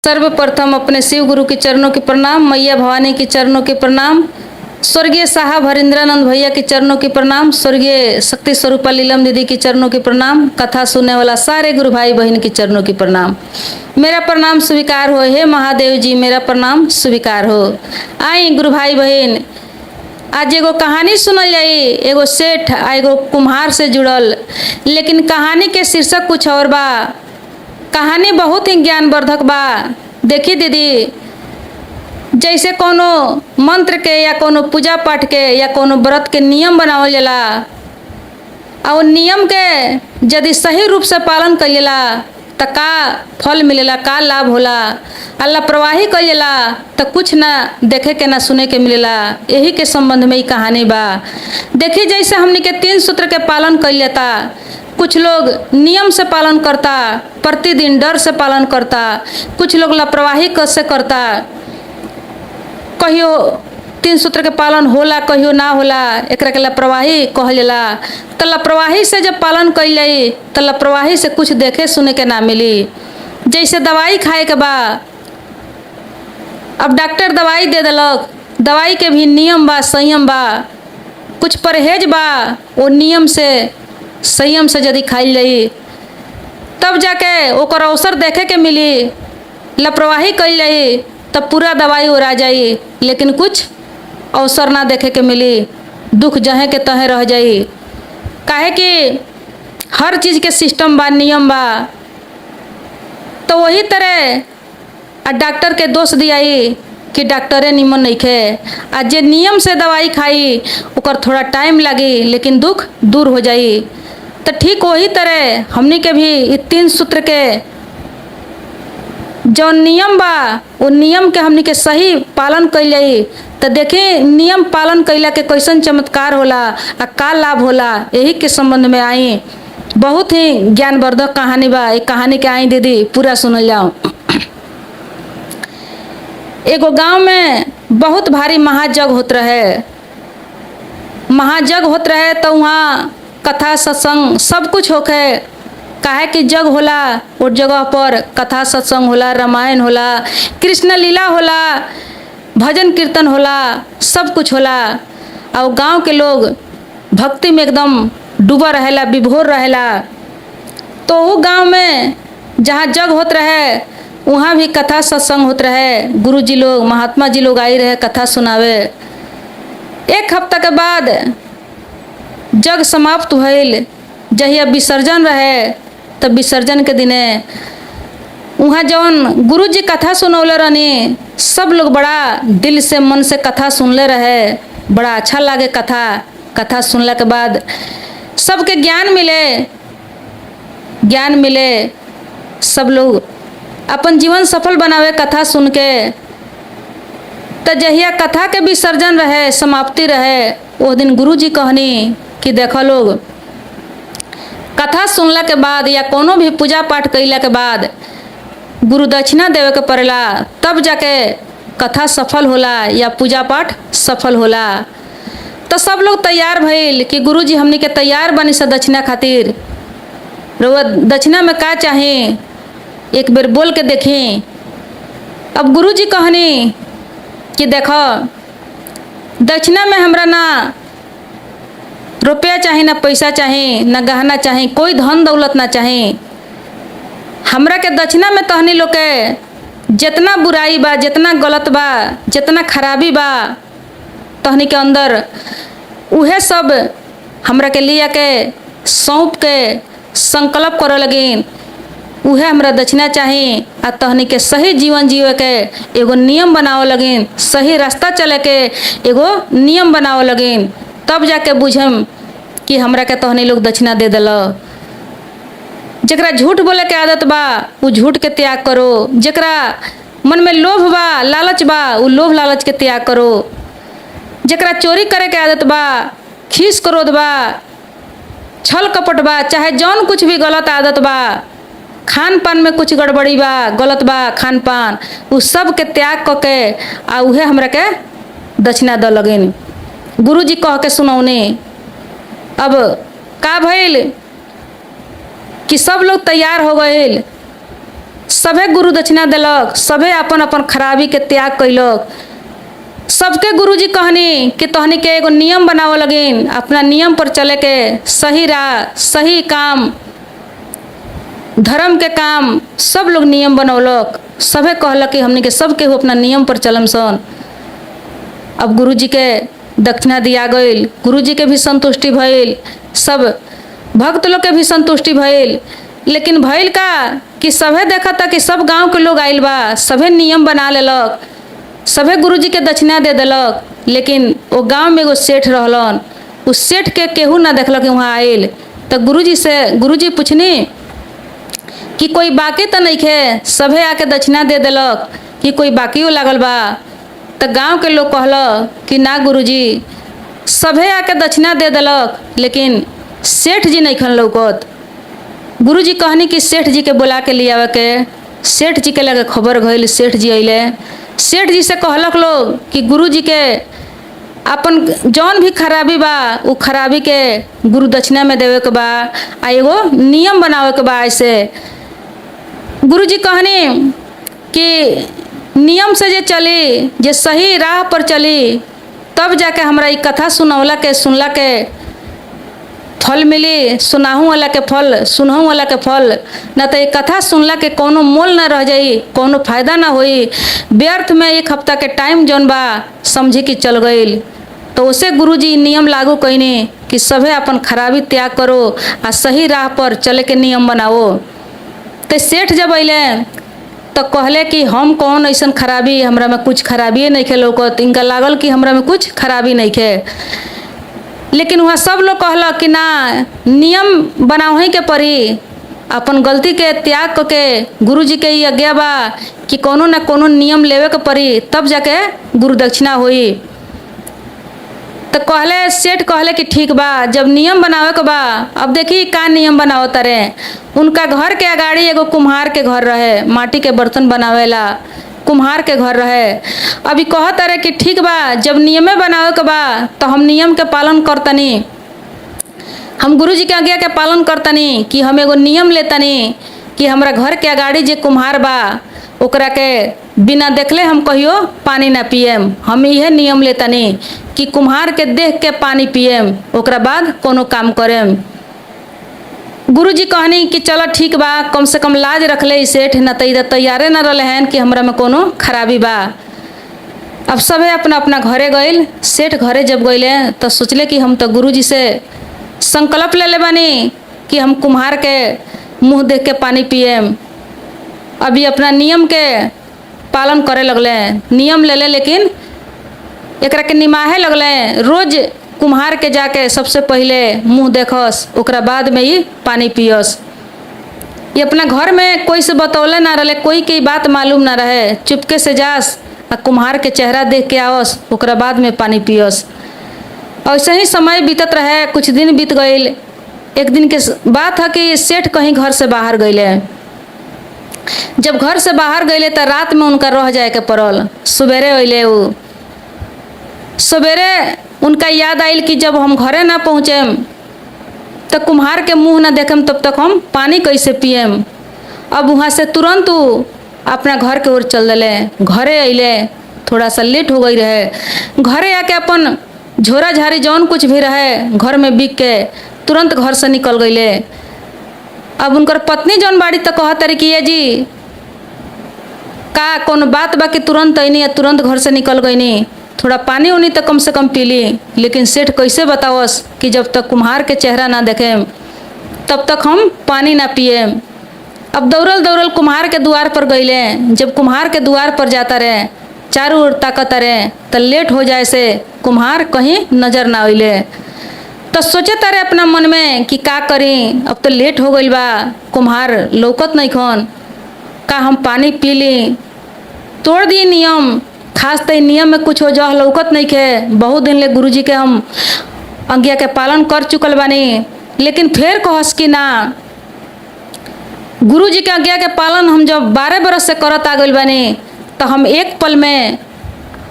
सर्वप्रथम अपने शिव गुरु के चरणों के प्रणाम, मैया भवानी के चरणों के प्रणाम, स्वर्गीय साहब हरिंद्रानंद भैया के चरणों के प्रणाम, स्वर्गीय शक्ति स्वरूपा लीलम दीदी के चरणों के प्रणाम, कथा सुनने वाला सारे गुरु भाई बहन के चरणों के प्रणाम। मेरा प्रणाम स्वीकार हो, हे महादेव जी मेरा प्रणाम स्वीकार हो। आई गुरु भाई बहन, आज एगो कहानी सुनल जाई, एगो सेठ आ एगो कुम्हार से जुड़ल, लेकिन कहानी के शीर्षक कुछ और बा। कहानी बहुत ही ज्ञानवर्धक बा। देखी दीदी, जैसे कोनो मंत्र के या कोनो पूजा पाठ के या कोनो व्रत के नियम बनावल जाला, और नियम के यदि सही रूप से पालन कइला त का फल मिलेला, का लाभ होला। अल्लाह प्रवाही कइला त कुछ ना देखे के ना सुने के मिलेला। यही के संबंध में ही कहानी बा। देखी, जैसे हमने के 3 सूत्र के पालन कइल जाता, कुछ लोग नियम से पालन करता, प्रतिदिन डर से पालन करता, कुछ लोग लापरवाही से करता। कहियो 3 सूत्र के पालन होला, कहियो ना होला, एकरा के लापरवाही कहल जाला। तो लापरवाही से जब पालन कइल जाई तो लापरवाही से कुछ देखे सुने के ना मिली। जैसे दवाई खाए के बा, अब डॉक्टर दवाई दे देलक, दवाई के भी नियम बा, संयम बा, कुछ परहेज बा। वो नियम से संयम से यदि खाइल जाई तब जाके ओकर अवसर देखे के मिली। लापरवाही कइल जाई तब पूरा दवाई उड़ा जाई, लेकिन कुछ अवसर ना देखे के मिली, दुख जहे के तहे रह जाई। काहे कि हर चीज़ के सिस्टम बा, नियम बा। तो वही तरह डॉक्टर के दोष दियाई कि डॉक्टरे निमन नइखे, आ जे नियम से दवाई खाई ओकर थोड़ा टाइम लगी, लेकिन दुख दूर हो जाई। तो ठीक वही तरह हमनी के भी 3 सूत्र के जो नियम बा, वो नियम के हमनी के सही पालन कइल जाई तो देखी नियम पालन कइला के कैसन चमत्कार होला आ का लाभ होला। यही के संबंध में आई, बहुत ही ज्ञानवर्धक कहानी बा। एक कहानी के आई दीदी पूरा सुनल जाओ। एगो गांव में बहुत भारी महायज्ञ होत रहे। महायज्ञ होत रहे तो वहाँ कथा सत्संग सब कुछ होखे। काहे कि जग होला, उस जगह पर कथा सत्संग होला, रामायण होला, कृष्ण लीला होला, भजन कीर्तन होला, सब कुछ होला। और गांव के लोग भक्ति में एकदम डूबा रहेला, विभोर रहेला। तो वो गांव में जहाँ जग होत रहे वहाँ भी कथा सत्संग होत रहे। गुरु जी लोग, महात्मा जी लोग आई रहे कथा सुनावे। 1 हफ्ता के बाद जग समाप्त भइल। जहिया विसर्जन रहे तब विसर्जन के दिने वहाँ जौन गुरु जी कथा सुनौले रहनी, सब लोग बड़ा दिल से मन से कथा सुनले रहे। बड़ा अच्छा लागे कथा सुनला के बाद सबके ज्ञान मिले। सब लोग अपन जीवन सफल बनावे कथा सुन के। तो जहिया कथा के विसर्जन रहे, समाप्ति रहे, वो दिन गुरु जी कहनी कि देखो लोग, कथा सुनला के बाद या कोनो भी पूजा पाठ कइला के बाद गुरु दक्षिणा देवे के पड़ेला, तब जाके कथा सफल होला या पूजा पाठ सफल होला। तो सब लोग तैयार भइल कि गुरु जी हमनी के तैयार बनी से दक्षिणा खातिर। रउआ दक्षिणा में का चाहे एक बेर बोल के देखी। अब गुरु जी कहनी कि देखो, दक्षिणा में हमरा ना रुपया चाहे, ना पैसा चाहे, ना गहना चाहे, कोई धन दौलत ना चाहे। हमरा के दक्षिणा में तहनी लोग के जितना बुराई बा, जितना गलत बा, जितना खराबी बा तहनी के अंदर, उहे सब हमरा के लिया के सौंप के संकल्प करे लगिन। उहे हमरा दक्षिणा चाही। आ तहनी के सही जीवन जिए के एगो नियम बनावे लगिन, सही रास्ता चले के एगो नियम बनावे लगिन। तब जाके बुझम कि हमरा के तहनी लोग दक्षिणा दे दिल। जकरा झूठ बोले के आदत बा वो झूठ के त्याग करो। जकरा मन में लोभ बा, लालच बा, वो लोभ लालच के त्याग करो। जकरा चोरी करे के आदत बा, खीस क्रोध बा, छल कपट बा, चाहे जौन कुछ भी गलत आदत बा, खान पान में कुछ गड़बड़ी बा, गलत बा खान पान, उ सब के त्याग करके आ उहे हमरा के दक्षिणा द लगिन। गुरु जी कह के सुनौनी। अब का भइल कि सब लोग तैयार हो गए। सभे गुरु दक्षिणा दिलक, सभे अपन अपन खराबी के त्याग कैलक। सबके गुरुजी कहनी कि तहनी के एगो नियम बनाव लगिन, अपना नियम पर चले के, सही राह, सही काम, धर्म के काम, सब लोग नियम बनौलक। सभे कहलक कि हमनी के सबके हो अपना नियम पर चलम सन। अब गुरुजी के दक्षिणा दिया गईल, गुरुजी के भी संतुष्टि भइल, सब भक्त लोग के भी संतुष्टि भइल। लेकिन भइल का कि सभे देखा था कि सब गांव के लोग आइल बा, सभे नियम बना लेलक, सभे गुरुजी के दक्षिणा दे देलक। लेकिन वो गांव में एगो सेठ रहलन, उस सेठ के केहू ना देखलक वहाँ आइल। तो गुरुजी पूछनी कि कोई बाकी तो नहीं खे, सभे आके दक्षिणा दे देलक कि कोई बाकियो लागल बा। तो गांव के लोग कहल कि ना गुरुजी, सभे आके दक्षिणा दे देलक लेकिन सेठ जी नहीं खन लौकत। गुरुजी कहनी कि सेठ जी के बुला के लियावे के। सेठ जी के लगे खबर गईल, सेठ जी अइले। सेठ जी से कहलक लोग कि गुरुजी के अपन जौन भी खराबी बा उ खराबी के गुरु दक्षिणा में देवे के बा, आ एगो नियम बनावे के बा। ऐसे गुरुजी कहनी कि नियम से जे चली, जे सही राह पर चली, तब जाके हमरा ई कथा सुनौला के, सुनला के फल मिली। सुनाहू वाला के फल, सुनहू वाला के फल, न तो ये कथा सुनला के कोनो मोल ना रह जाई, कोनो फायदा ना होई। व्यर्थ में एक हफ्ता के टाइम जौन बा समझी कि चल गईल। तो उसे गुरुजी नियम लागू कईनी कि सभे अपन खराबी त्याग करो आ सही राह पर चले के नियम बनाओ। तो सेठ जब अइले तो कहले कि हम कौन ऐसन खराबी, हमरा में कुछ खराबी नहीं खे लौकत। इनका लागल कि हमरा में कुछ खराबी नहीं खे। लेकिन वहाँ सब लोग कहलक कि ना, नियम बनावे के पड़ी, अपन गलती के त्याग करके गुरुजी के ये आज्ञा बा कि कोनो ना कोनो नियम लेवे के पड़ी, तब जाके गुरु दक्षिणा होई। तो कहले सेठ कहले कि ठीक बा, जब नियम बनावे के बा, अब देखी का नियम बनाओ तारे। उनका घर के अगाड़ी एगो कुम्हार के घर रहे, माटी के बर्तन बनावेला कुम्हार के घर रहे। अभी कहत रहे कि ठीक बा, जब नियमे बनावे के बा तो हम नियम के पालन करतनी, हम गुरुजी के आज्ञा के पालन करतनी कि हम एगो नियम लेतनी कि हमरा घर के अगाड़ी जे कुम्हार बा ओकरा के बिना देखले हम कहियो पानी ना पियम। हम इहे नियम लेतनी कि कुम्हार के देख के पानी पियम, ओकरा बाद कोनो काम करेम। गुरुजी कहनी कि चलो ठीक बा, कम से कम लाज रख ले सेठ, न तो इधर तैयारे न रहे हैं कि हमरा में कोनो खराबी बा। अब सभे अपना अपना घरे गईल। सेठ घरे जब गईले तो सोचले कि हम तो गुरुजी से संकल्प ले बानी कि हम कुम्हार के मुंह देख के पानी पियम। अभी अपना नियम के पालन करे लगले, नियम ले ले, लेकिन एकरा के निमाहे लगले। रोज कुम्हार के जाके सबसे पहले मुंह देखस, ओकरा बाद में ही पानी पियस। ये अपना घर में कोई से बतौले ना रहे, कोई की बात मालूम ना रहे, चुपके से जास आ कुम्हार के चेहरा देख के आवस, ओकरा बाद में पानी पियस। ऐसे ही समय बीतत रहे, कुछ दिन बीत गईल। एक दिन के बात है कि सेठ कहीं घर से बाहर गईले। जब घर से बाहर गईले तो रात में उनका रह जाए के पड़ल। सवेरे अइले, उ सवेरे उनका याद आइल कि जब हम घरे ना पहुँचेम तो कुम्हार के मुंह ना देखम, तब तक हम पानी कैसे पियम। अब वहाँ से तुरंत उ अपना घर के ओर चल दिले। घरे अइले, थोड़ा सा लेट हो गई रहे। घरे आके अपन झोरा झारी जौन कुछ भी रहे घर में बिक के तुरंत घर से निकल गईले। अब उनकर पत्नी जौन बाड़ी तो कहत रही कि ये जी का कोनो बात बा कि तुरंत अइनी, तुरंत घर से निकल गईनी, थोड़ा पानी उनी तो कम से कम पी ली। लेकिन सेठ कैसे बतावस कि जब तक कुम्हार के चेहरा ना देखें तब तक हम पानी ना पिएम। अब दौड़ल दौड़ल कुम्हार के द्वार पर गईले। जब कुम्हार के द्वार पर जाता रहे, चारों ओर ताकत रहे, तो लेट हो जाए से कुम्हार कहीं नजर ना अइले। तो सोचे तारे अपना मन में कि का करी, अब तो लेट हो गई बा, कुम्हार लौकत नहीं खन, का हम पानी पी ली। तोड़ दिए नियम, खास तो नियम में कुछ हो जह लौकत नहीं खे। बहुत दिन ले गुरुजी के हम आज्ञा के पालन कर चुकल बानी, लेकिन फिर कहस कि ना, गुरुजी के आज्ञा के पालन हम जब 12 बरस से करत आ गइल बानी, तो हम एक पल में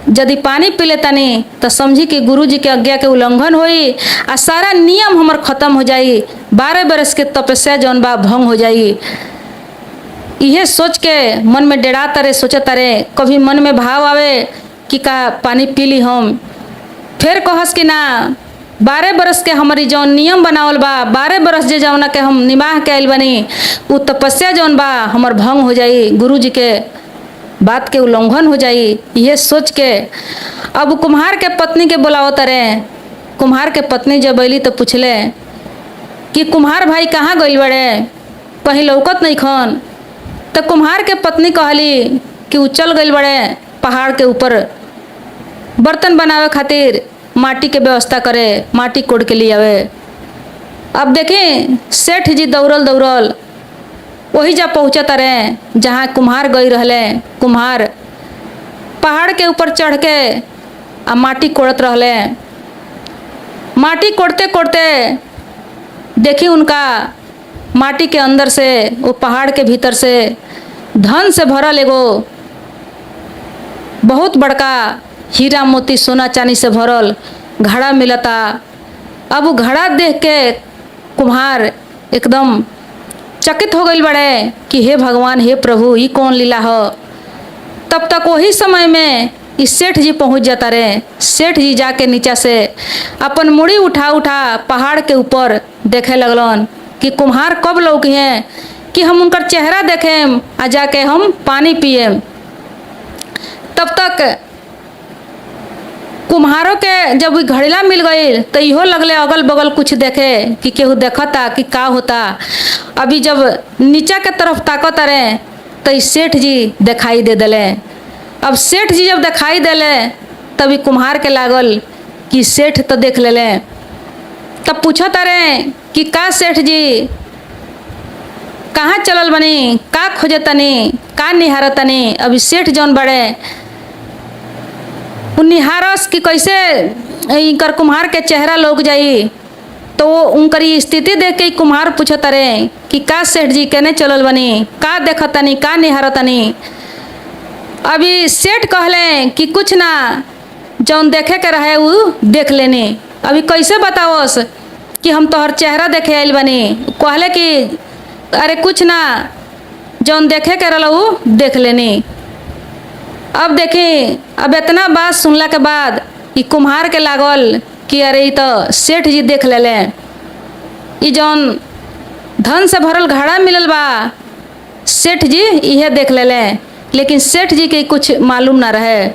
यदि पानी पी लेतानी तो समझी कि गुरुजी के आज्ञा के उल्लंघन होई आ सारा नियम हमर खत्म हो जाई, 12 बरस के तपस्या जौन बा भंग हो जाई। यह सोच के मन में डेरा तरे सोचा तरे, कभी मन में भाव आवे कि का पानी पी ली हम, फिर कहस कि ना 12 बरस के हमारी जौन नियम बनावल बा, 12 बरस जे जौना के हम निबाह के आइल बनी, उ तपस्या जौन बा हमर भंग हो जाई, गुरु जी के बात के उल्लंघन हो जाई। यह सोच के अब कुम्हार के पत्नी के बुलाओ तरे। कुम्हार के पत्नी जब अली तो पूछले कि कुम्हार भाई कहाँ गइल बड़े, कहीं लौकत नहीं खन। तो कुम्हार के पत्नी कहली कि उ चल गइल बड़े पहाड़ के ऊपर बर्तन बनावे खातिर, माटी के व्यवस्था करे, माटी कोड़ के लिए आवे। अब देखें सेठ जी दौड़ल दौड़ल वही जा पहुँचा रहे जहाँ कुम्हार गई रहले। कुम्हार पहाड़ के ऊपर चढ़ के आ माटी कोड़त रहले। माटी कोड़ते कोड़ते देखी उनका माटी के अंदर से, वो पहाड़ के भीतर से धन से भरल एगो बहुत बड़का हीरा मोती सोना चांदी से भरल घड़ा मिलता। अब वो घड़ा देख के कुम्हार एकदम चकित हो गई बड़े कि हे भगवान, हे प्रभु, ये कौन लीला हो। तब तक वही समय में इस सेठ जी पहुंच जाता रहे। सेठ जी जाके नीचा से अपन मुड़ी उठा उठा पहाड़ के ऊपर देखे लगलन कि कुम्हार कब लौकी हैं कि हम उनका चेहरा देखें आ जाके हम पानी पिए। तब तक कुम्हारों के जब घड़ीला मिल गई तो इहो लगले अगल बगल कुछ देखे कि केहू देखता कि का होता। अभी जब नीचा के तरफ ताकत रहे तो इस सेठ जी दिखाई दे दिले। अब सेठ जी जब दिखाई दिले तभी कुम्हार के लागल कि सेठ तो देख ले। तब पूछत रहे कि का सेठ जी कहाँ चलल बनी, का खोजे तनी, का निहार तनी। अभी सेठ जौन बड़े निहारस कि कैसे इनकर कुम्हार के चेहरा लोग जाई। तो उनकर स्थिति देख के कुम्हार पूछत रहे कि का सेठ जी केने चलल बनी, का देखतनी, का निहारतनी। अभी सेठ कहले कि कुछ ना, जौन देखे के रहे वो देख लेनी। अभी कैसे बताओस कि हम तोहर चेहरा देखे आइल बनी। कहले कि अरे कुछ ना, जौन देखे के रहा वो देख लेनी। अब देखी, अब इतना बात सुनला के बाद ये कुम्हार के लागल कि अरे ये तो सेठ जी देख ले। ये जौन धन से भरल घड़ा मिलल बा सेठ जी यह देख ले। लेकिन सेठ जी के कुछ मालूम ना रहे।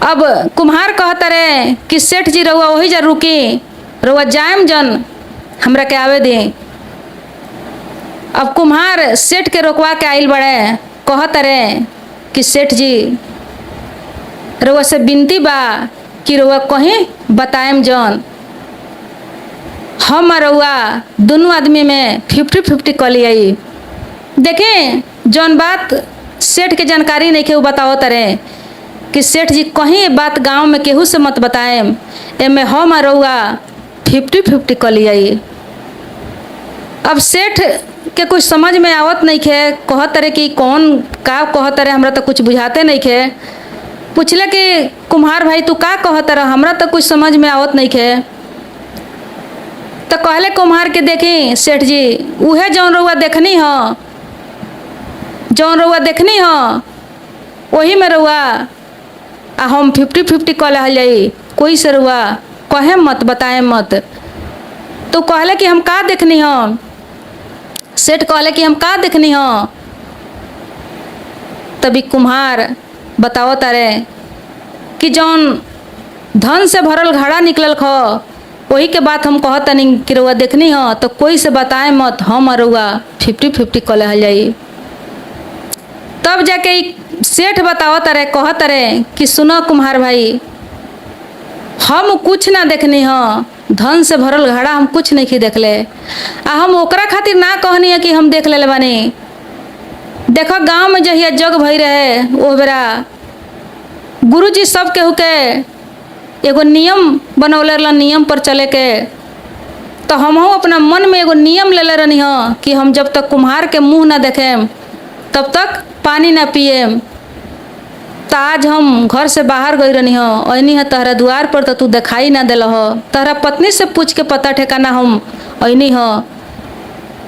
अब कुम्हार कहता रहे कि सेठ जी रहुआ वही जा रुकी, रहुआ जायम जन, हमरा के आवे दी। अब कुम्हार सेठ के रोकवा के आइल बड़े। कहता रहे कि सेठ जी रउआ से विनती बा कि रउआ कहीं बताएम जन, हम रउआ दोनों आदमी में 50-50 कर लियाई। देखें जौन बात सेठ के जानकारी नहीं के वो बताओ तरे कि सेठ जी कहीं बात गांव में केहू से मत बताएम, एमे हम रउआ 50-50 कर लियाई। अब सेठ के कुछ समझ में आवत नहीं खे। कहत रहे कि कौन का कहत रहे, हमरा तो कुछ बुझाते नहीं खे। पूछले कि कुम्हार भाई तू का कहत रहा, हमरा तो कुछ समझ में आवत नहीं खे। तो कहले कुम्हार के देखी सेठ जी उहे जौन रउआ देखनी हो, जौन रउआ देखनी हो वही में रउआ आ हम 50-50 कर ले जाई। कोई से रउआ कहे मत, बताए मत। तो कहले कि हम का देखनी हो। सेठ कहले कि हम का देखनी हो। तभी कुम्हार बताओ तारे कि जौन धन से भरल घड़ा निकलल खो वही के बात हम कहतनी कि रउआ देखनी हो। तो कोई से बताए मत, हम रउआ 50-50 कर ले जाई। तब जाके सेठ बताओ तारे, कह तारे कि सुनो कुम्हार भाई, हम कुछ ना देखनी हो, धन से भरल घड़ा हम कुछ नहीं की देखले। आ हम ओकरा खातिर ना कहनी है कि हम देख ले बानी। देखो गांव में जहिया जग भई रहे वो बेरा गुरु जी सब केहू के एगो नियम बनौले रहलन, नियम पर चले के। तो हम अपना मन में एगो नियम ले रहनी हो कि हम जब तक कुम्हार के मुँह ना देखें तब तक पानी ना पिएम। तो आज हम घर से बाहर गई रहनी हो, अनी है तहरा द्वार पर तो तू दिखाई ना दिल हो। तहरा पत्नी से पूछ के पता ठिकाना हम अनी हो।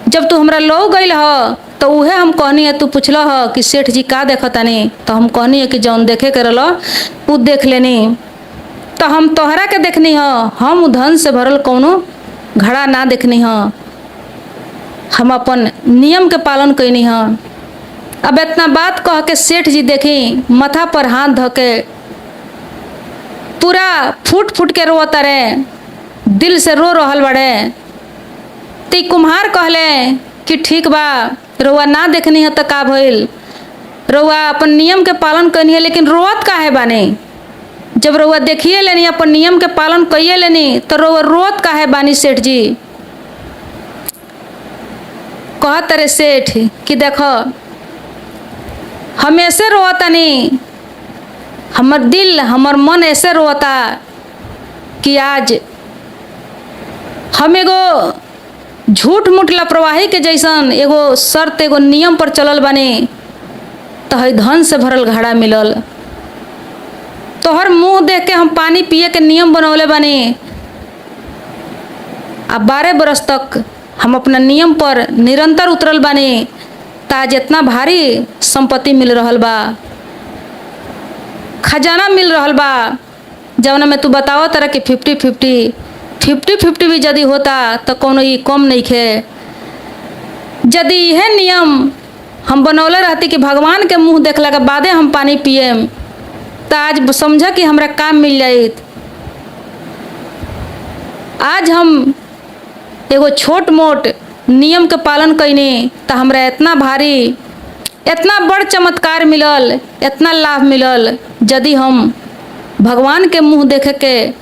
जब तू हमरा लो गई हो तो उहे हम कहनी है, तू पूछल ह कि सेठ जी का देखतानी, तो हम कहनी है कि जौन देखे के रहल उ देख लेनी। तो हम तोहरा के देखनी ह, हम धन से भरल कौनो घड़ा ना देखनी ह, हम अपन नियम के पालन कैनी ह। अब इतना बात कह के सेठ जी देखी माथा पर हाथ धो के पूरा फूट फूट के रोता रे, दिल से रो रहल बड़े। ती कुम्हार कहले कि ठीक बा, रउआ ना देखनी है तो का भइल, रउआ अपन नियम के पालन करनी है, लेकिन रोत काहे बानी? जब रउआ देखिए लेनी, अपन नियम के पालन कइए लेनी, तो रउआ रोत काहे बानी सेठ जी? कहत रे सेठ कि देखो हम ऐसे रोतानी, हमर दिल हमर मन ऐसे रोता कि आज हम एगो झूठ मूठ लापरवाही के जैसन एगो शर्त एगो नियम पर चलल बानी, तो है धन से भरल घड़ा मिलल। तोहर मुंह देख के हम पानी पिए के नियम बनौले बानी, अब 12 बरस तक हम अपना नियम पर निरंतर उतरल बानी, ताज इतना भारी संपत्ति मिल रहल बा, खजाना मिल रहल बा, जवना में तू बताओ तरह कि 50-50 भी यदि होता तो कोनो ई कम नहीं खे। यदि यह नियम हम बनौले रहती कि भगवान के मुंह देखला के बादे हम पानी पिएम, तो आज समझा कि हमरा काम मिल जाइत। आज हम एगो छोट मोट नियम के पालन कैनी तो हमरा इतना भारी इतना बड़ चमत्कार मिलल, इतना लाभ मिलल। यदि हम भगवान के मुंह देखे के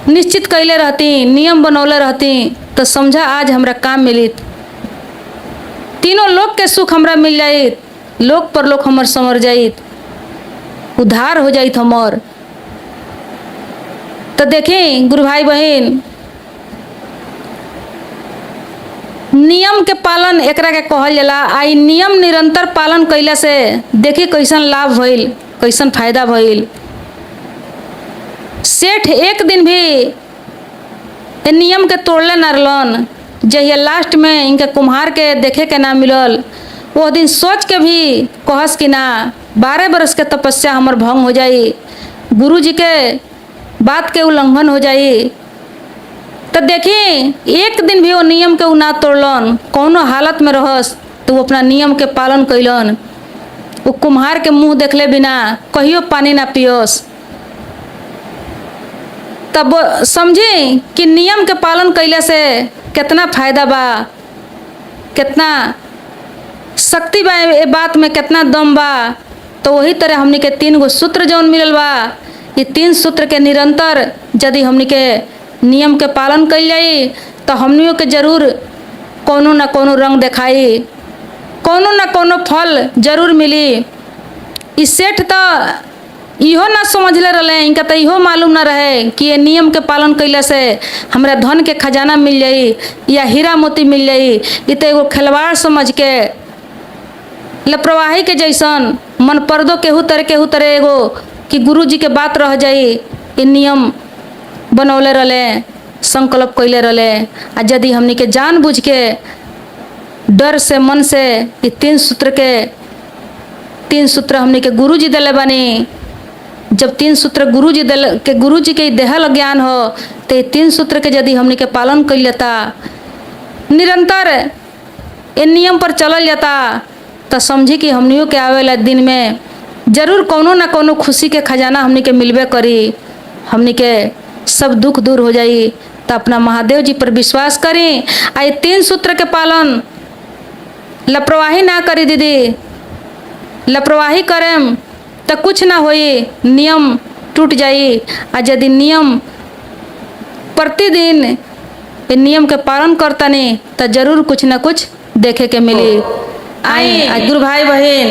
निश्चित कैले रहती, नियम बनौले रहती, तो समझा आज हमरा काम मिलित, तीनों लोक के सुख हमरा मिल जाइत, लोक पर लोक हमर संवर जाइत, उद्धार हो जाइत हमर। तो देखें गुरु भाई बहन, नियम के पालन एकरा के कहल जाला। आई नियम निरंतर पालन कैला से देखी कैसन लाभ भइल, कैसन फायदा भइल। सेठ एक दिन भी ए नियम के तोड़ले ना रहलन। जहिया लास्ट में इनके कुम्हार के देखे के ना मिलल, वो दिन सोच के भी कहस कि ना 12 बरस के तपस्या हमर भंग हो जाई, गुरु जी के बात के उल्लंघन हो जाई। तो देखी एक दिन भी वो नियम के उ ना तोड़लन, कौनो हालत में रहस तो वो अपना नियम के पालन कैलन। वो कुम्हार के मुंह देखले बिना कहियो पानी ना पियस। तब समझी कि नियम के पालन कैले से कितना फायदा बा, कितना शक्ति बा, ए बात में कितना दम बा। तो वही तरह हमनी के 3 गो सूत्र जौन मिलल बा, ये 3 सूत्र के निरंतर यदि हमनी के नियम के पालन कैल जाई तो हमनियों के जरूर कोनो ना कोनो रंग दिखाई, कोनो ना कोनो फल जरूर मिली। इस सेठ तो इहो ना समझले रहे, इनका तो इहो मालूम ना रहे कि ये नियम के पालन कैला से हमरा धन के खजाना मिल जाई या हीरा मोती मिल जाई। ये तो एगो खिलवाड़ समझ के लापरवाही के जैसन मन पर्दो केहू तरह एगो कि गुरु जी के बात रह जाई, ये नियम बनौले रहे, संकल्प कैले रहे। आ यदि हमनी के जान बुझ के डर से मन से ये 3 सूत्र हमनी के गुरु जी दिले बानी। जब 3 सूत्र गुरु जी के देहल ज्ञान हो, तो ये 3 सूत्र के यदि हमनी के पालन कर लेता, निरंतर ये नियम पर चलल जाता, तो समझी कि हमनियों के आवेला दिन में जरूर कोनो ना कोनो खुशी के खजाना हमनी के मिलबे करी, हमनी के सब दुख दूर हो जाई। तो अपना महादेव जी पर विश्वास करी। आई 3 सूत्र के पालन, लापरवाही ना करी दीदी, लापरवाही करेम तो कुछ ना होई, नियम टूट जाई। आ यदि नियम प्रतिदिन नियम के पालन करतनी तो जरूर कुछ ना कुछ देखे के मिली। आई आज गुरु भाई बहन,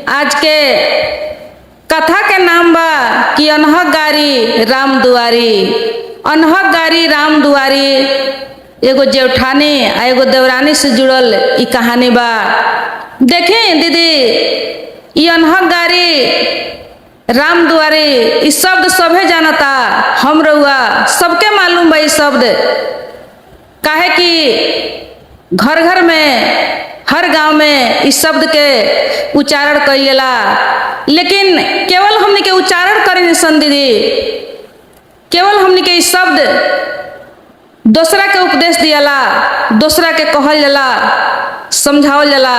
आज के कथा के नाम बा कि अनहक गारी राम दुआरी। अनहक गारी राम दुआरी एगो जेठानी आ एगो देवरानी से जुड़ल ई कहानी बा। देखें दीदी, ई अनहक गारी राम दुआरी ई शब्द सभे जानता, हम रउआ सबके मालूम बा ई शब्द। काहे कि घर घर में, हर गांव में इस शब्द के उच्चारण कइला, लेकिन केवल हमने के उच्चारण करे निसन दीदी, केवल हमने के इस शब्द दूसरा के उपदेश दियाला, दूसरा के कहल जाला, समझावल जाला,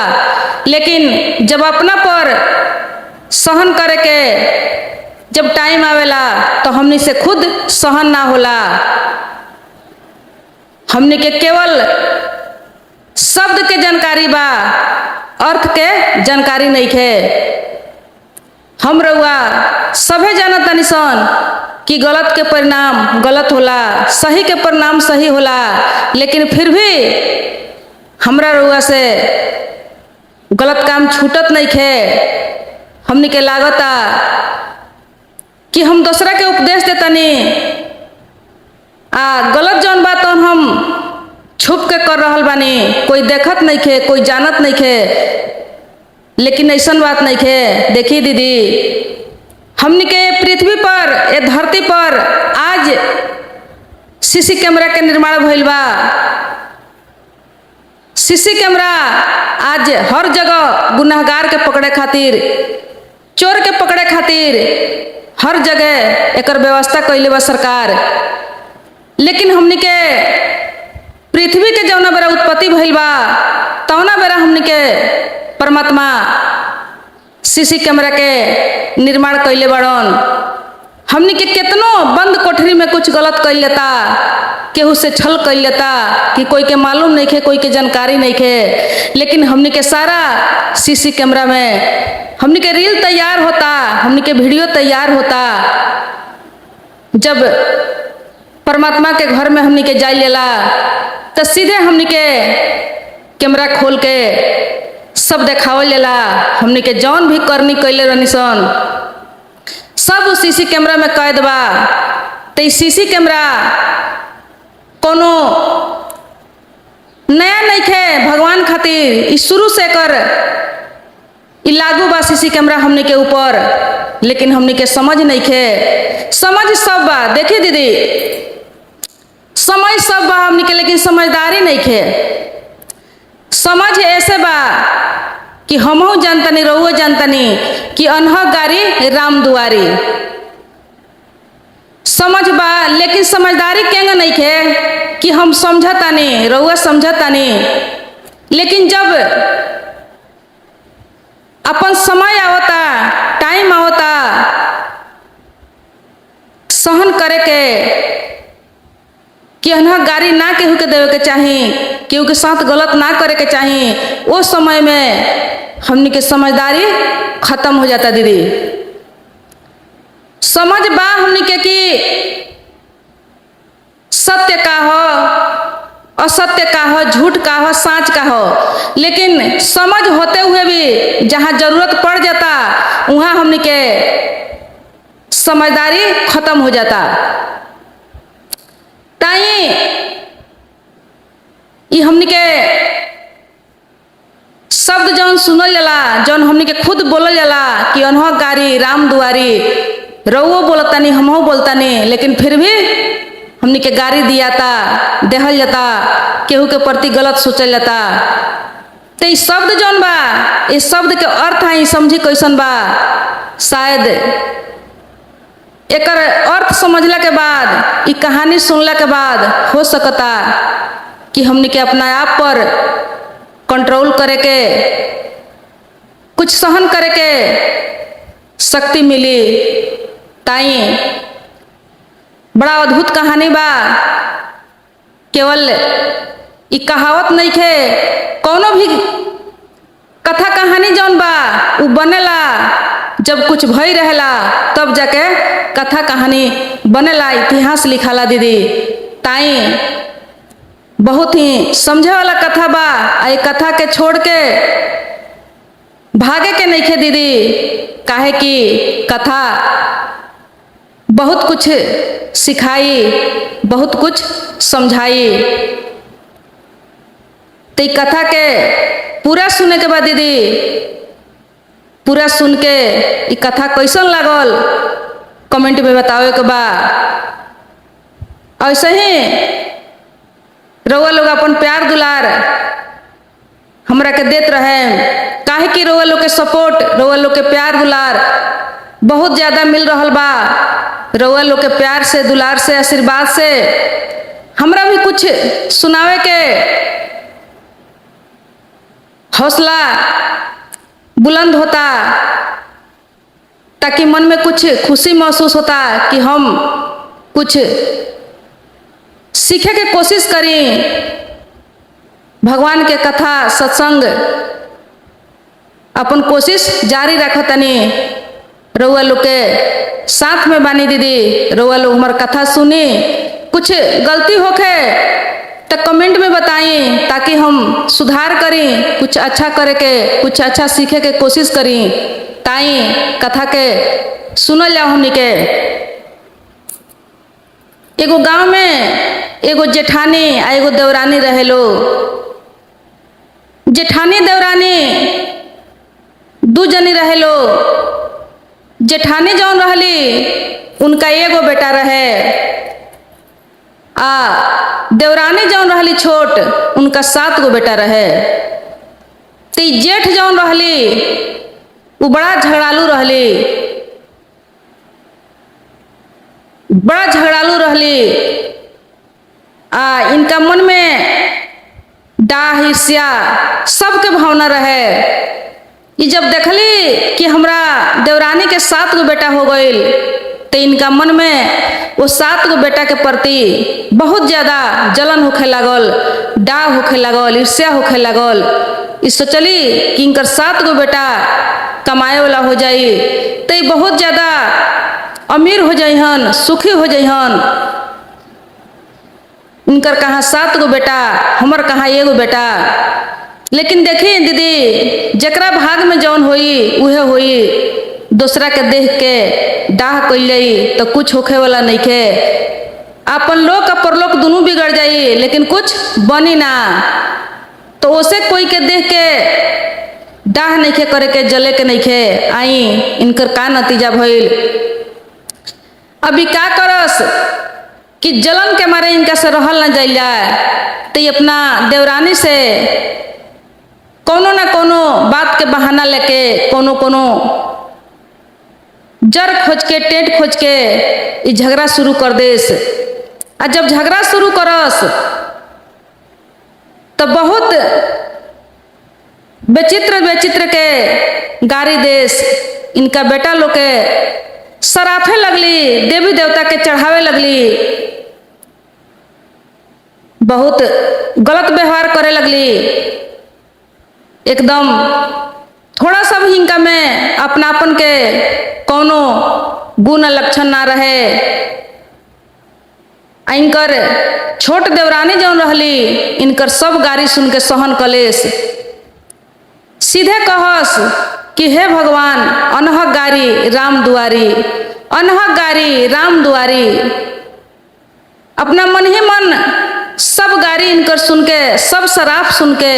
लेकिन जब अपना पर सहन करे के जब टाइम आवेला तो हमने से खुद सहन ना होला। हमने के केवल शब्द के जानकारी बा, अर्थ के जानकारी नहीं है। हम रउआ सभे जानत तानी सन कि गलत के परिणाम गलत होला, सही के परिणाम सही होला, लेकिन फिर भी हमरा रउआ से गलत काम छूटत नहीं है। हमने के लागता कि हम दूसरा के उपदेश देतानी गलत जौन बात हम छुप के कर रहल बानी, कोई देखत नहीं खे, कोई जानत नहीं खे, लेकिन ऐसा बात नहीं खे। देखी दीदी, हमने के पृथ्वी पर, ये धरती पर आज सीसी कैमरा के निर्माण भइल बा। सीसी कैमरा आज हर जगह गुनाहगार के पकड़े खातिर, चोर के पकड़े खातिर हर जगह एकर व्यवस्था कइले बा सरकार। लेकिन हमने के पृथ्वी के जौना बेरा उत्पत्ति भइल बा तौना बेरा हमने के परमात्मा सीसी कैमरा के निर्माण कइले बाड़न। हमने के कितनो बंद कोठरी में कुछ गलत कइल लेता, केहू से छल कइल लेता कि कोई के मालूम नहीं खे, कोई के जानकारी नहीं खे, लेकिन हमने के सारा सीसी कैमरा में हमने के रील तैयार होता, हमने के वीडियो तैयार होता। जब परमात्मा के घर में हमने के जाई लेला तो सीधे हमने के कैमरा खोल के सब देखावल लेला। हमने के जौन भी करनी कइले रहनी सन सब उस सीसी कैमरा में कैद बा। तो सीसी कैमरा कोनो नया नहीं खे भगवान खातिर, इस शुरू से कर लागू बा सीसी कैमरा हमने के ऊपर, लेकिन हमने के समझ नहीं खे। समझ सब बा, देखिए दीदी, समझ सब बा हमने के, लेकिन समझदारी नहीं खे। समझ ऐसे बा कि हमहू जानतनी, रउओ जानतनी कि अनहक गारी राम दुआरी। समझ बा, लेकिन समझदारी केंगे नहीं खे कि हम समझतानी, रउआ समझतानी, लेकिन जब अपन समय आवता, टाइम आवता सहन करे के कि अनहक गारी ना केहू के देवे के चाही, केहू के साथ गलत ना करे के चाही, वो समय में हमनी के समझदारी खत्म हो जाता दीदी। समझ बा हमनी के कि सत्य का हो, असत्य का हो, झूठ का हो, साँच का हो, लेकिन समझ होते हुए भी जहाँ जरूरत पड़ जाता वहाँ हमनी के समझदारी खत्म हो जाता। ताई ये हमनी के शब्द जौन सुनल जाला, जौन हमनी के खुद बोलल जाला कि अनहक गारी राम दुआरी, रउओ बोलतानी, हमहू बोलतानी, लेकिन फिर भी हमनी के गारी दियाता, देहल जाता, केहू के प्रति गलत सोचल जाता। तो ये शब्द जौन बा, इस शब्द के अर्थ है समझी कैसन बा। शायद एकर अर्थ समझला के बाद, ये कहानी सुनला के बाद हो सकता कि हमनी के अपना आप पर कंट्रोल करे के, कुछ सहन करे के शक्ति मिली। ताई बड़ा अद्भुत कहानी बा, केवल ये कहावत नहीं खे, कौनो भी कथा कहानी जौन बा वो बनेला जब कुछ भई रहेला तब जाके कथा कहानी बनेला, इतिहास लिखाला दीदी। ताई बहुत ही समझे वाला कथा बा, ये कथा के छोड़ के भागे के नहीं खे दीदी, काहे कि कथा बहुत कुछ सिखाई, बहुत कुछ समझाई। तो कथा के पूरा सुने के बाद दीदी, पूरा सुन के ये कथा कैसन लागल कमेंट में बतावे के बा। ऐसे ही रउआ लोग अपन प्यार दुलार हमरा के देत रहे, काहे कि रउआ लोग के सपोर्ट, रउआ लोग के प्यार दुलार बहुत ज्यादा मिल रहल बा। रउआ लोग के प्यार से, दुलार से, आशीर्वाद से हमरा भी कुछ सुनावे के हौसला बुलंद होता, ताकि मन में कुछ खुशी महसूस होता कि हम कुछ सीखे के कोशिश करी। भगवान के कथा सत्संग अपन कोशिश जारी रखतनी। रउआ लोग के साथ में बानी दीदी, रउआ लोग हमार कथा सुनी, कुछ गलती होखे तो कमेंट में बताई, ताकि हम सुधार करी, कुछ अच्छा करे के, कुछ अच्छा सीखे के कोशिश करी, ताई कथा के सुनल जाओ। हमनी के एगो गांव में एगो जेठानी आ एगो देवरानी रहेलो। जेठानी देवरानी दू जनी रहेलो। जेठानी जौन रहली उनका एगो बेटा रहे, आ देवरानी जौन रहली छोट उनका 7 गो बेटा रहे। तो जेठ जौन रहली वो बड़ा झगड़ालू रहली, बड़ा झगड़ालू रहली। इनका मन में डाह, ईर्ष्या सबके भावना रहे। ये जब देखली कि हमरा देवरानी के 7 गो बेटा हो गईल, तो इनका मन में वो 7 गो बेटा के प्रति बहुत ज्यादा जलन होखे लागल, डाह होखे लागल, ईर्ष्या होखे लागल। ई सोचली कि इनकर 7 गो बेटा कमाए वाला हो जाई, तो बहुत ज्यादा अमीर हो जाइहन, सुखी हो जाइहन। इनकर कहाँ 7 गो बेटा, हमर कहाँ एगो बेटा। लेकिन देखी दीदी, जकरा भाग में जौन होई उहे होई। दूसरा के देख के डाह कइल जाई तो कुछ होखे वाला नहीं के। अपन लोग का परलोक दोनों बिगड़ जाई, लेकिन कुछ बनी ना। तो उसे कोई के देख के डाह नहीं के करे के, जले के नहीं के। आई इनकर का नतीजा भइल। अभी का करस कि जलन के मारे इनका से रहल ना जाइल जाए, तो अपना देवरानी से कोनो ना कोनो बात के बहाना लेके, कोनो कोनो जड़ खोज के, टेंट खोज के ये झगड़ा शुरू कर देस। आ जब झगड़ा शुरू करस तो बहुत बेचित्र बेचित्र के गारी देस। इनका बेटा लोग के सराफे लगली, देवी देवता के चढ़ावे लगली, बहुत गलत व्यवहार करे लगली। एकदम थोड़ा सा भी इनका में अपनापन के कोनो गुण लक्षण ना रहे। इनकर छोट देवरानी जौन रहली, इनकर सब गारी सुन के सहन कलेस। सीधे कहस कि हे भगवान, अनहक गारी राम दुआरी, अनहक गारी राम दुआरी। अपना मन ही मन सब गारी इनकर सुन के, सब शराब सुन के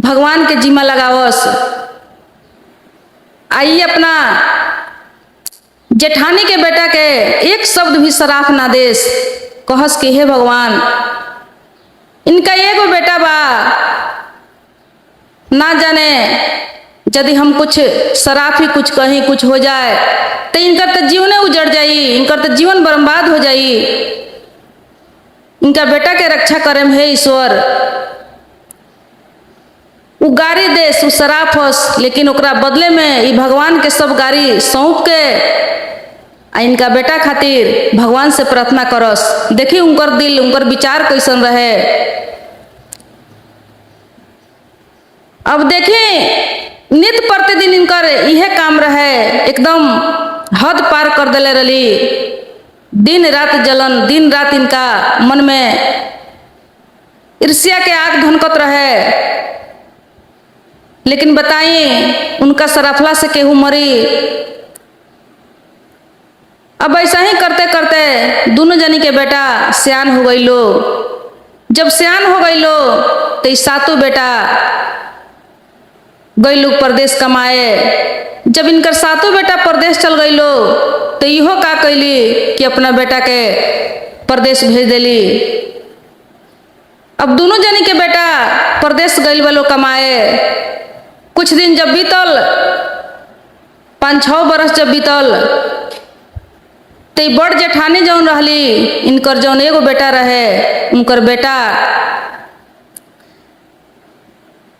भगवान के जिम्मा लगावस। आइए अपना जेठानी के बेटा के एक शब्द भी शराफ ना देस। कहस कि हे भगवान, इनका एगो बेटा बा, ना जाने यदि हम कुछ शराफ ही कुछ कहीं कुछ हो जाए तो इनकर तो जीवन उजड़ जाई, इनकर तो जीवन बर्बाद हो जाई। इनका बेटा के रक्षा करे में हे ईश्वर। उ गारी देस, उ शराफ हस, लेकिन ओकरा बदले में ई भगवान के सब गारी सौंप के आ इनका बेटा खातिर भगवान से प्रार्थना करस। देखी उनकर दिल, उनकर विचार कैसन रहे। अब देखी नित प्रतिदिन इनकर इहे काम रहे, एकदम हद पार कर देले रही। दिन रात जलन, दिन रात इनका मन में ईर्ष्या के आग धनकत रहे। लेकिन बताई उनका सराफला से केहू मरी। अब ऐसा ही करते करते दोनों जनी के बेटा सियान हो गई लो। जब सियान हो गई लो तो ये 7 बेटा गई लोग परदेश कमाए। जब इनकर 7 बेटा परदेश चल गई लो तो इहो का कैली कि अपना बेटा के परदेश भेज देली। अब दोनों जनी के बेटा परदेश गइल वालो कमाए। कुछ दिन जब बीतल, 5-6 बरस जब बीतल, तो बड़ जेठानी जौन रहली, इनकर जौन एगो बेटा रहे, उनकर बेटा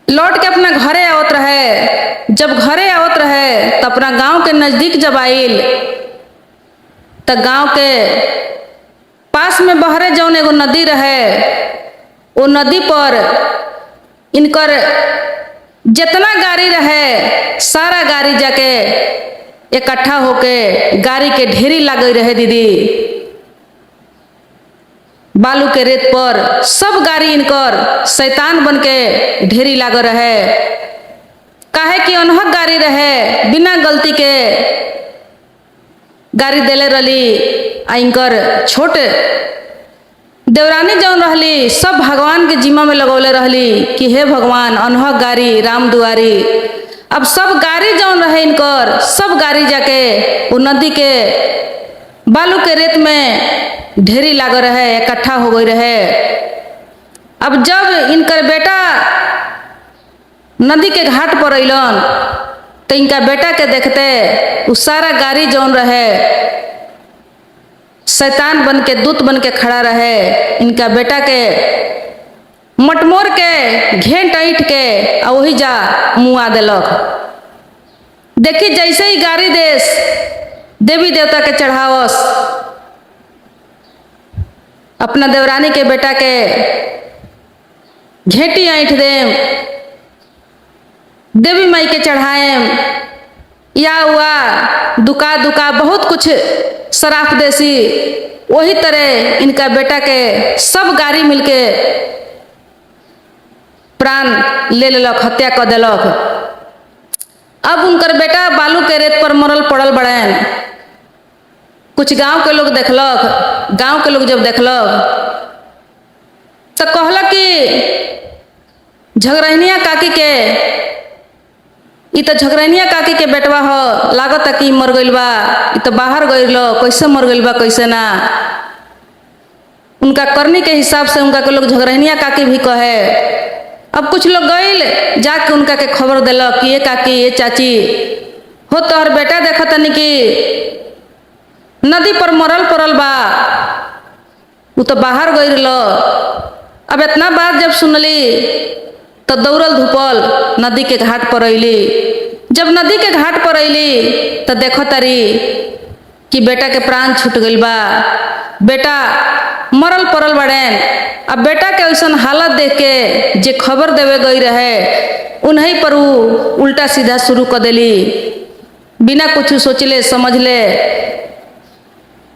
लौट के अपना घरे आवत रहे। जब घरे आवत रहे तो अपना गांव के नजदीक जब आइल, तो गांव के पास में बहरे जौन एगो नदी रहे, वो नदी पर इनकर जितना गाड़ी रहे सारा गाड़ी जाके इकट्ठा होके गाड़ी के ढेरी लग रहे। दीदी बालू के रेत पर सब गाड़ी इनकर शैतान बन के ढेरी लाग रहे। काहे कि अनहक गाड़ी रहे, बिना गलती के गाड़ी देले रही। आ इनकर छोट देवरानी जौन रहली, सब भगवान के जिम्मा में लगौले रहली कि हे भगवान, अनहक गाड़ी राम दुआरी। अब सब गाड़ी जौन रहे इनकर, सब गाड़ी जाके वो नदी के बालू के रेत में ढेरी लाग रहे, इकट्ठा हो गई रहे। अब जब इनकर बेटा नदी के घाट पर अइलन, तो इनका बेटा के देखते वो सारा गाड़ी जौन रहे शैतान बन के, दूत बन के खड़ा रहे। इनका बेटा के मटमोर के घेंट ऐठ के आ वही जा मुआ देलक। देखी जैसे ही गाड़ी देश देवी देवता के चढ़ावस, अपना देवरानी के बेटा के घेंटी ऐठ देम, देवी माई के चढ़ाएम, या हुआ दुका दुका बहुत कुछ शराफ देसी। वही तरह इनका बेटा के सब गाड़ी मिलके प्राण ले लेलक, हत्या कर देलक। अब उनकर बेटा बालू के रेत पर मरल पड़ल बड़न। कुछ गांव के लोग देखलक। गांव के लोग जब देखलक तो कहलक कि झगरहनिया काकी के, इ तो झगरहनिया काकी के बेटवा हो, लागत कि मर गइल बा, इ तो बाहर गइल, कैसे मर गइल बा कैसे ना। उनका करनी के हिसाब से उनका के लोग झगरहनिया काकी भी कहे। अब कुछ लोग गइल जाके उनका के खबर दिलक कि ये काकी, ये चाची हो, तोहर बेटा देखा तनी कि नदी पर मरल पड़ल बा, वो तो बाहर गइल। अब इतना बात जब सुनली तो दौड़ल धुपल नदी के घाट पर अइली। जब नदी के घाट पर अइली तो देखो तारी कि बेटा के प्राण छूट गइल बा, बेटा मरल पड़ल बड़ेन। अब बेटा के ऐसन हालत देख के जे खबर देवे गई रहे, उन्हीं पर वो उल्टा सीधा शुरू कर देली, बिना कुछ सोचले समझले।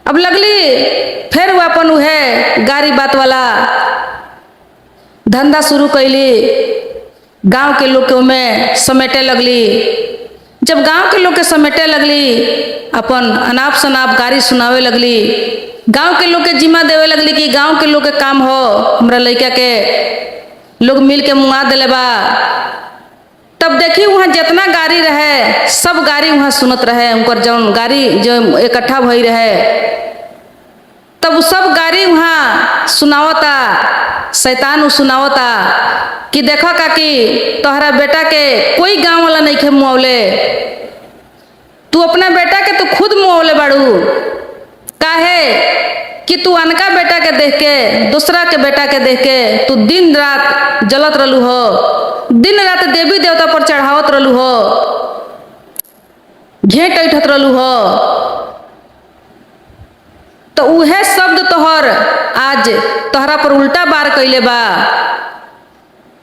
अब लगली फिर वो अपन उहे गाड़ी बात वाला धंधा शुरू कैली। गांव के लोग के में समेटे लगली। जब गांव के लोग के समेटे लगली, अपन अनाप शनाप गाड़ी सुनावे लगली। गांव के लोग के जिम्मा देवे लगली कि गांव के लोग के काम हो, हमरा लड़का के लोग मिल के मुआ दिले बा। तब देखी वहाँ जितना गाड़ी रहे सब गाड़ी वहाँ सुनत रहे, उनकर जौन गाड़ी जो इकट्ठा भई रहे, तब सब गाड़ी वहाँ सुनावता, शैतान उ सुनावता कि देखो काकी, तोहरा बेटा के कोई गांव वाला नहीं खे मुआवले, तू अपना बेटा के तू खुद मुआवले बाड़ू। काहे कि तू अनका बेटा के देख के, दूसरा के बेटा के देख के तू दिन रात जलत रहलू हो, दिन रात देवी देवता पर चढ़ावत रहलू हो, घेंट ऐठत रहलू हो। तो उहे शब्द तोहर आज तोहरा पर उल्टा बार कैले बा।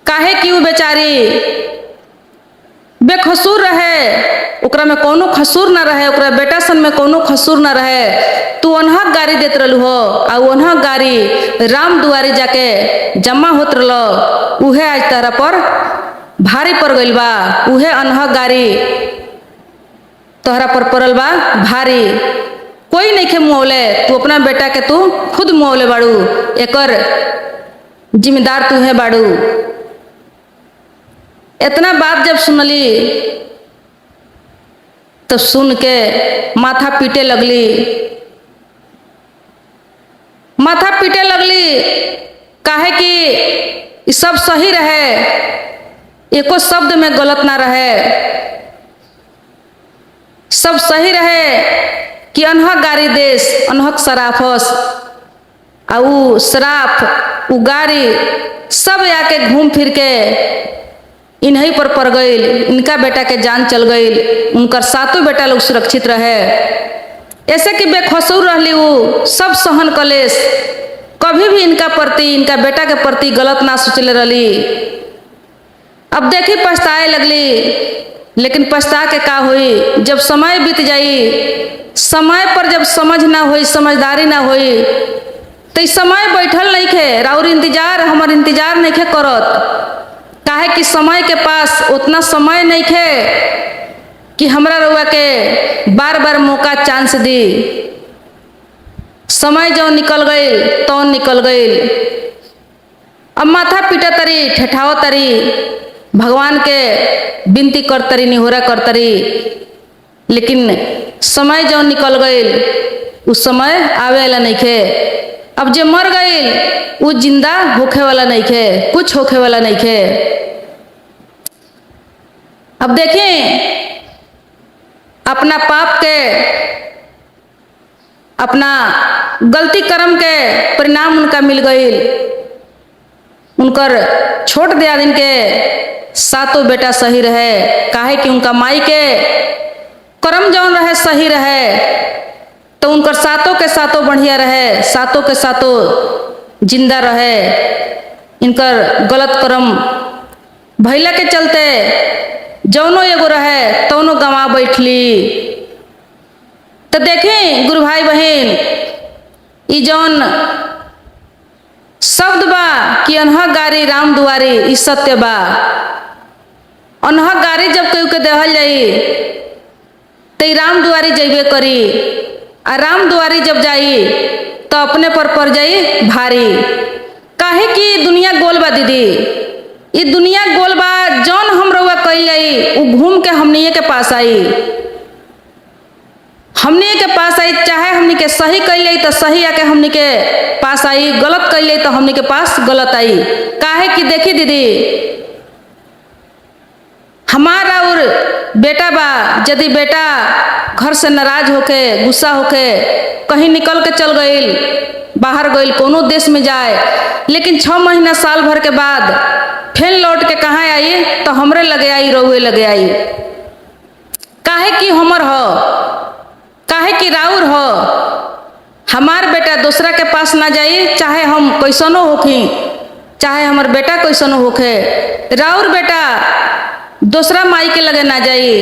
काहे कि उ बेचारी बेकसूर रहे, ओकरा में कोनो कसूर ना रहे, ओकरा बेटा सन में कोनो कसूर ना रहे। तू अनहक गाड़ी देत रहलू हो, आ अनहक गाड़ी राम दुआरी जाके जमा होत रहलो, उहे आज तोहरा पर भारी पड़ गइल बा। उहे अनहक गाड़ी तोहरा पर पड़ल बा भारी। कोई नहीं खे मुआवले, तू अपना बेटा के तू खुद मुआवले बाड़ू, एकर जिम्मेदार तू है बाड़ू। इतना बात जब सुनली तो सुन के माथा पीटे लगली। माथा पीटे लगली काहे कि ये सब सही रहे, एको शब्द में गलत ना रहे, सब सही रहे कि अनहक गारी देश अनहक सराफस आ उ शराफ उ गाड़ी सब आके घूम फिर के इन्हीं पर पड़ गई, इनका बेटा के जान चल गई, उनकर सातों बेटा लोग सुरक्षित रहे। ऐसे कि बेखसूर रहली उ सब सहन कलेस, कभी भी इनका प्रति इनका बेटा के प्रति गलत ना सोचले रहली। अब देखी पछताए लगली, लेकिन पछता के का हुई, जब समय बीत जाई, समय पर जब समझ ना हुई, समझदारी ना हुई, तो समय बैठल नहीं खे, राउर इंतजार हमार इंतजार नहीं खे करत। काहे कि समय के पास उतना समय नहीं खे कि हमरा रउआ के बार बार मौका चांस दी। समय जो निकल गई तो निकल गई। अब माथा पीटा तरी, ठेठाव तरी, भगवान के विनती कर तरी, निहोरा कर तरी, लेकिन समय जो निकल गई उस समय आवे वाला नहीं खे। अब जो मर गई वो जिंदा होखे वाला नहीं खे, कुछ होखे वाला नहीं खे। अब देखें अपना पाप के, अपना गलती कर्म के परिणाम उनका मिल गई। उनकर छोट दियादिन के सातों बेटा सही रहे, काहे कि उनका माई के कर्म जौन रहे सही रहे, तो उनकर सातों के सातों बढ़िया रहे, सातों के सातों जिंदा रहे। इनकर गलत कर्म भैला के चलते जौनो एगो रहे तौनो गंवा बैठली। तो देखें गुरु भाई बहन, ई जौन शब्द बा कि अनहक गारी राम दुआरी, ई सत्य बा। अनहक गारी जब केहू के देहल जाई तो राम दुआरी जइबे करी, आ राम दुआरी जब जाई तो अपने पर पड़ जाई भारी। काहे कि दुनिया गोल बा दीदी, ये दुनिया गोल बा। जौन हम रउआ कइल जाई वो घूम के हमनिए के पास आई, हमनिए के पास आई। चाहे हमनी के सही कइल जाई तो सही आके हमनी के पास आई, गलत कइल जाई तो हमनी के पास गलत आई। काहे कि देखी दीदी, हमारा और बेटा बा, यदि बेटा घर से नाराज होके गुस्सा होके कहीं निकल के चल गई, बाहर गई, कोनो देश में जाए, लेकिन 6 महीना साल भर के बाद फिर लौट के कहाँ आई तो हमरे लगे आई, रउए लगे आई। काहे कि हमर हो, काहे कि राउर हो। हमार बेटा दूसरा के पास ना जाई, चाहे हम कैसनो होखी, चाहे हमार बेटा कैसनो होखे, राउर बेटा दूसरा माई के लगे ना जाई।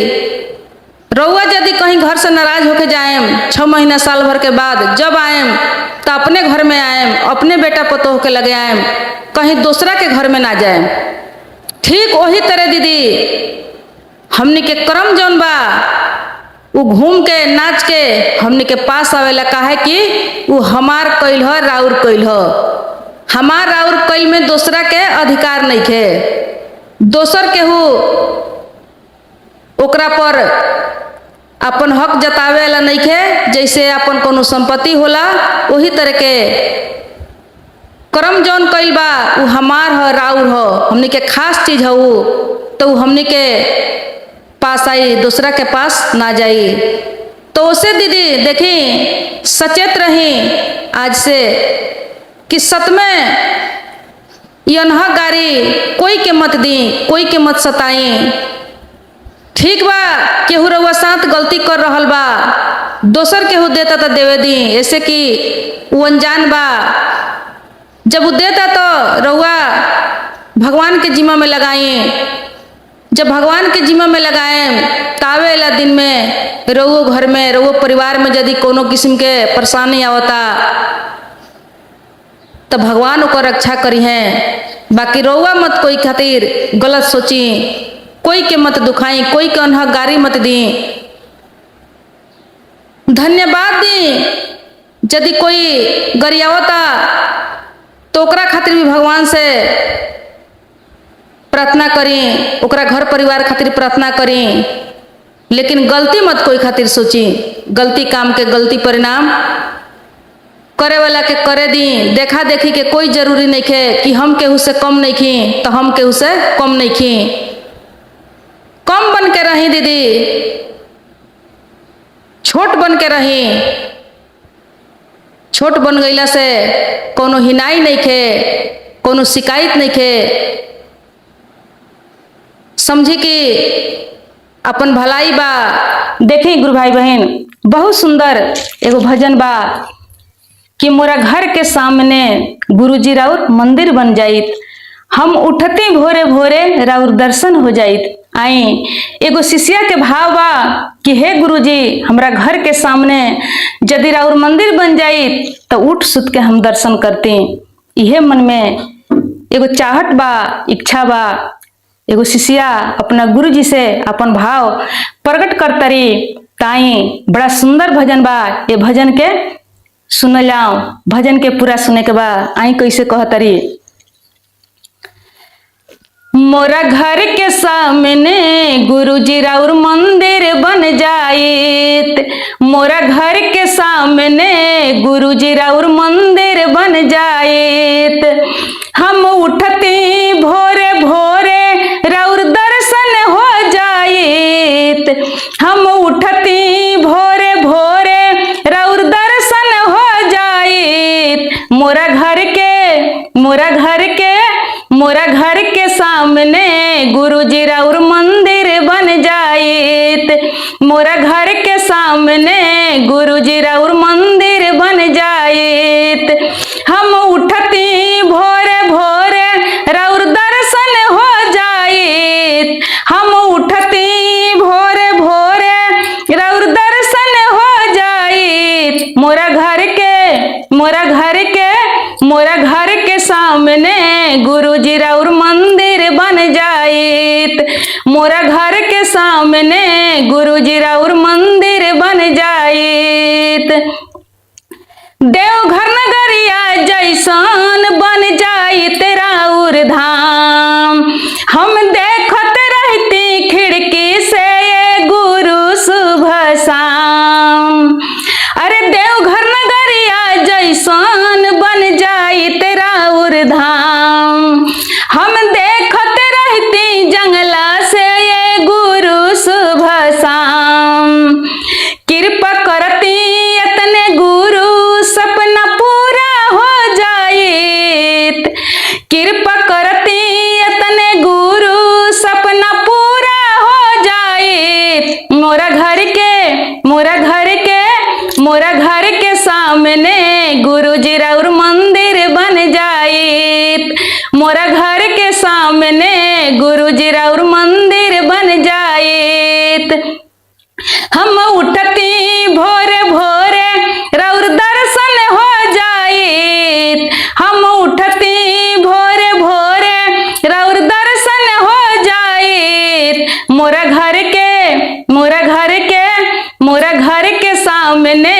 रउआ यदि कहीं घर से नाराज होके जाएम 6 महीना साल भर के बाद, जब आएम तो अपने घर में आएम, अपने बेटा पतोह के लगे आएम, कहीं दूसरा के घर में ना जाएम। ठीक वही तरह दीदी हमनी के कर्म जौन बा वो घूम के नाच के हमनी के पास आवेला। काहे कि वो हमार कइल ह, राउर कइल ह। हमार राउर कइल में दूसरा के अधिकार नहीं खे। दोसर केहू ओकरा पर अपन हक जतावे वाला नहीं खे। जैसे अपन कोनो संपत्ति होला वही तरह के कर्म जौन कइल बा वो हमार ह, राउर ह, हमनी के खास चीज ह उ, तो हमनी के पास आई, दूसरा के पास ना जाई। तो उसे दीदी देखी सचेत रही आज से कि सत में ये अनहक गारी कोई के मत दी, कोई के मत सताई। ठीक बा केहू रउआ साथ गलती कर रहल बा, दोसर केहू देता तो देवे दी, ऐसे कि वो अनजान बा। जब वो देता तो रउआ भगवान के जिम्मा में लगाई। जब भगवान के जिम्मा में लगाएं तावे वाला दिन में रउओ घर में, रउओ परिवार में यदि कोनो किस्म के परेशानी आवता तो भगवान ओकर रक्षा करी हैं। बाकी रउआ मत कोई खातिर गलत सोची, कोई के मत दुखाई, कोई के अनहक गारी मत दी। धन्यवाद दी यदि कोई गरियावता तो ओकरा खातिर भी भगवान से प्रार्थना करी, ओकरा घर परिवार खातिर प्रार्थना करी, लेकिन गलती मत कोई खातिर सोची। गलती काम के गलती परिणाम करे वाला के करे दी, देखा देखी के कोई जरूरी नहीं खे कि हम केहू से कम नहीं खी तो हम केहू से कम नहीं खी। कम बन के रही दीदी, छोट बन के रही। छोट बन गईला से कोनो हिनाई नहीं खे, कोनो शिकायत नहीं खे। समझी कि अपन भलाई बा। देखी गुरु भाई बहन, बहुत सुंदर एगो भजन बा कि मोरा घर के सामने गुरुजी राउर मंदिर बन जाइत, हम उठती भोरे भोरे राउर दर्शन हो जाइत। आई एगो शिष्या के भाव बा कि हे गुरुजी, हमरा घर के सामने यदि राउर मंदिर बन जाइत तो उठ सुत के हम दर्शन करती। इहे मन में एगो चाहत बा, इच्छा बा। एगो शिष्या अपना गुरुजी से अपन भाव प्रकट करतरी। ताई बड़ा सुंदर भजन बा, ये भजन के सुन लाओ। भजन के पूरा सुने के बा। आई कैसे कहतरी, मोरा घर के सामने गुरुजी राउर मंदिर बन जाइत, मोरा घर के सामने गुरुजी राउर मंदिर बन जाइत। हम उठती भोरे भोरे राउर दर्शन हो जाइत, हम उठती भोरे भोरे राउर दर्शन हो जाइत। मोरा घर के सामने गुरुजी राउर मंदिर बन जाइत, मोरा घर के सामने गुरुजी राउर मंदिर बन जाइत। हम उठती भोरे भोरे राउर दर्शन हो जाइत, हम उठती भोरे भोरे राउर दर्शन हो जाइत। मोरा घर के सामने गुरुजी राउर मंदिर बन जाइत, मोरा घर के सामने गुरुजी राउर मंदिर बन जाइत। देवघर नगरिया जैसन बन जाइत राउर धाम, हम देखत रहती खिड़की से ये गुरु सुबह शाम। अरे देवघर नगरिया जैसन बन जाइत राउर धाम, हम देखत रहती जंगला से ये गुरु सुबह शाम। कृपा करती इतने गुरु सपना पूरा हो जाइत, कृपा करती इतने गुरु सपना पूरा हो जाइत। मोरा घर के सामने गुरुजी राउर मंदिर बन जाइत, मोरा घर के सामने गुरुजी राउर मंदिर बन जाइत। हम उठती भोरे भोरे राउर दर्शन हो जाइत, हम उठती भोरे भोरे राउर दर्शन हो जाइत। मोरा घर के सामने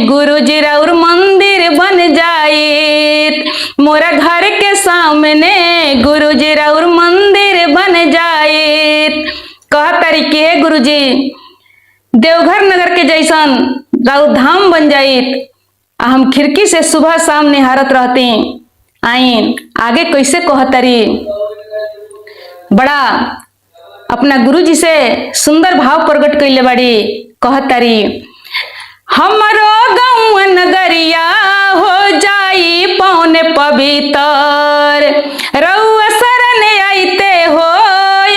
गुरुजी राउर मंदिर बन जाइत, मोरा घर के सामने गुरुजी राउर मंदिर बन जाइत। कह तरीके गुरुजी देवघर नगर के जैसन राउर धाम बन जाइत, हम खिड़की से सुबह शाम निहारत रहती। आई आगे कैसे कहतरी, बड़ा अपना गुरुजी से सुंदर भाव प्रकट कैले बाड़ी। कहतरी, हमरो गाँव नगरिया हो जाई पौन पवित्र, रउआ शरण आइते हो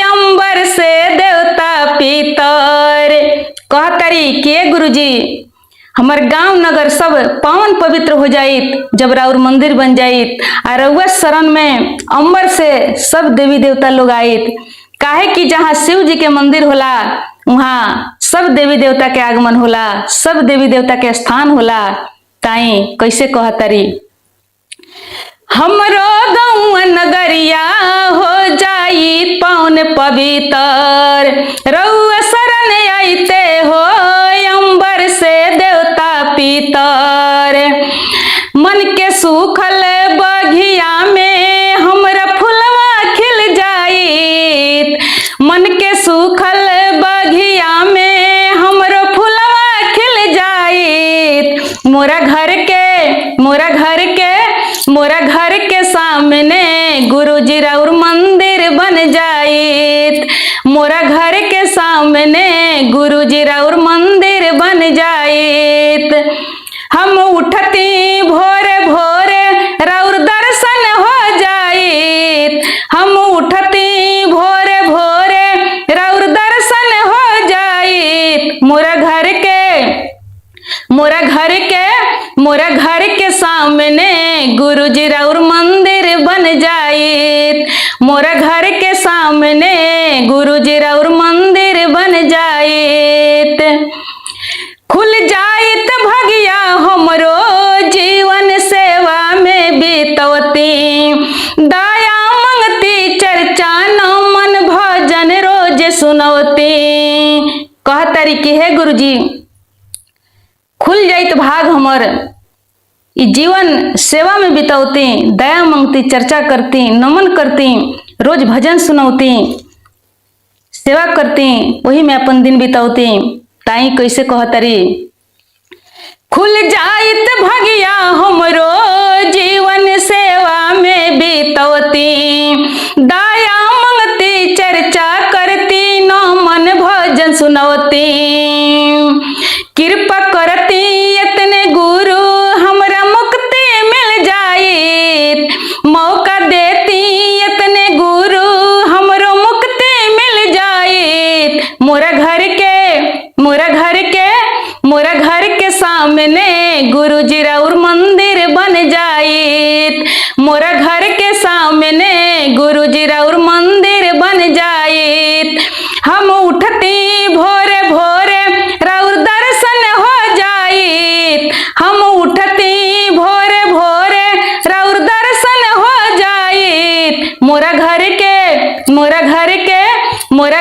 अंबर से देवता पितर। कहतरी के गुरुजी हमार गांव नगर सब पावन पवित्र हो जाइत जब राउर मंदिर बन जाइत, और रउआ शरण में अंबर से सब देवी देवता लोग आइत। काहे कि जहाँ शिव जी के मंदिर होला वहाँ सब देवी देवता के आगमन होला, सब देवी देवता के स्थान होला। ताई कैसे कहतरी, हमरो गाँव नगरिया हो जाई पौन पवित्र, रउआ शरण आइते हो अंबर से देवता पितर। मन के सूखल बगिया में हमरा फुलवा खिल जाइत, मन के सूखल बगिया में हमरो फुलवा खिल जाइत। मोरा जाइत। हम उठती भोरे भोरे राउर दर्शन हो जाइत। हम उठती भोरे भोरे राउर दर्शन हो जाइत। मोरा घर के सामने गुरुजी राउर मंदिर बन जाइत। मोरा घर के सामने गुरुजी राउर मंदिर बन जाइत। खुल जाइत भगिया हमरो जीवन सेवा में बीतवती। दया मंगती चर्चा न मन भजन रोज सुनवती। कहतरी कि हे गुरुजी खुल जाइत भाग हमर, ई जीवन सेवा में बितौती। दया मांगती, चर्चा करती, नमन करती, रोज भजन सुनौती, सेवा करती, वही में अपन दिन बितौती। ताई कैसे कहतरी, खुल जाइत भगिया हमरो जीवन सेवा में बितौती। दया मंगती, चर्चा करती, नमन भजन सुनौती। कृपा करती इतने गुरु हमरा मुक्ति मिल जाइत। मौका देती इतने गुरु हमरो मुक्ति मिल जाइत। मोरा घर के सामने गुरुजी राउर मंदिर बन जाइत। मोरा घर के सामने गुरुजी राउर मंदिर बन जाइत। हम उठती भोरे भोरे राउर दर्शन हो जाइत। हम उठती भोरे भोरे राउर दर्शन हो जाइत। मोरा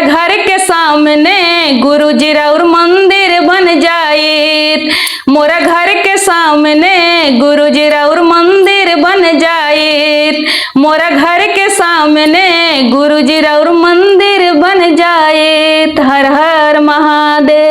घर के सामने गुरुजी राउर मंदिर बन जाइत। मोरा घर के सामने गुरुजी राउर मंदिर बन जाइत। मोरा घर के सामने गुरुजी राउर मंदिर बन जाइत। हर हर महादेव।